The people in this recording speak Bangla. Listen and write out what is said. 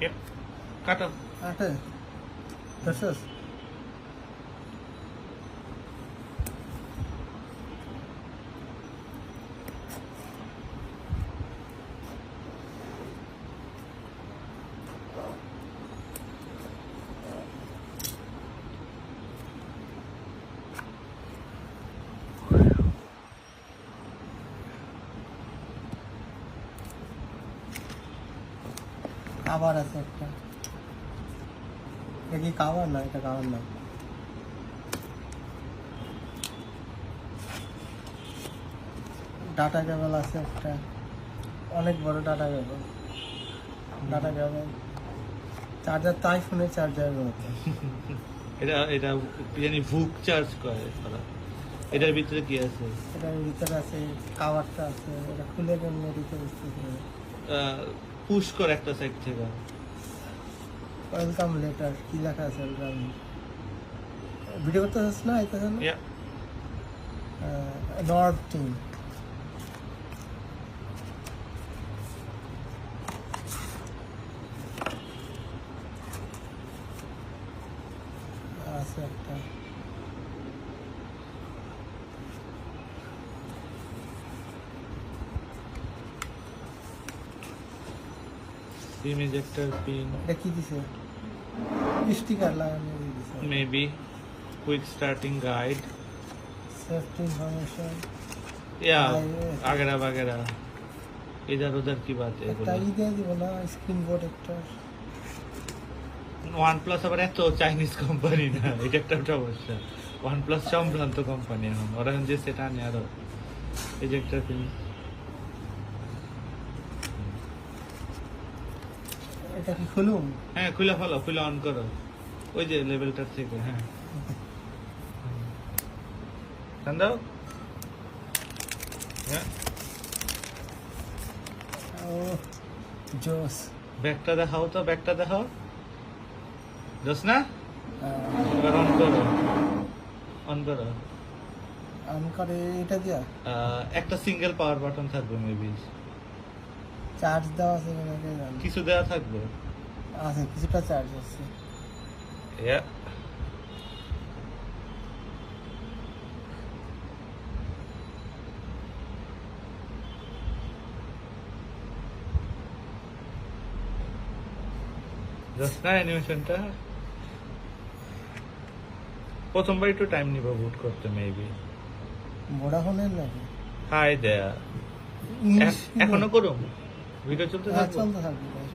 Yep. Cut up. আটে ধরছস আবার আছে একটা এটা কি কাভার না এটা কাভার না ডাটা কেবল আছে একটা অনেক বড় ডাটা কেবল চার্জার তাই ফোনের চার্জারের মতো এটা জানি ভুক চার্জ করে ওরা। এটার ভিতরে কি আছে? এটার ভিতরে আছে কাভারটা আছে এটা খুলে কেমনি দিতে বুঝতেছি পুশ করে একটা সাইড থেকে। ওয়েলকাম লেটার কি লেখা আছে ওয়েলকাম ভিডিও করতে চাস না আইতেছ না Yeah. নর্থ টিম আছে একটা সিম ইজেক্টর পিন, এটা কি দিছে স্টিকার লাগানো দিছে maybe quick starting guide, safety information या वगैरह वगैरह। इधर उधर की बात है একটা ই দিয়ে দিব না স্ক্রিন প্রোটেক্টর OnePlus আবার এত চাইনিজ কোম্পানি না, এটা একটা সমস্যা। OnePlus সম্ভ্রান্ত কোম্পানি এখন, ওরা যে সেটা আনে আরো ইজেক্টর পিন। এটা কি খুলুম হ্যাঁ খুলে ফেলো, খুলে অন করো ওই যে লেভেলটার থেকে। হ্যাঁ টান দাও। হ্যাঁ ও জোস ব্যাগটা দেখাও তো, ব্যাগটা দেখাও। দোস না, এবার অন করো, অন করো। অন করে এটা দিয়া একটা সিঙ্গেল পাওয়ার বাটন থাকবে মেবি, চার্জ দেওয়া আছে কিনা কে জানে কিছু দেওয়া থাকবে। আছে কিছুটা চার্জ আছে Yeah. জাস্ট না অ্যানিমেশনটা প্রথমবার একটু টাইম নিব বুট করতে মেবি। ভোডাফোনের নাকি হাই দেয়া ইংলিশ এখনো করুম, ভিডিও চলতে থাকবে। চলতে থাকবে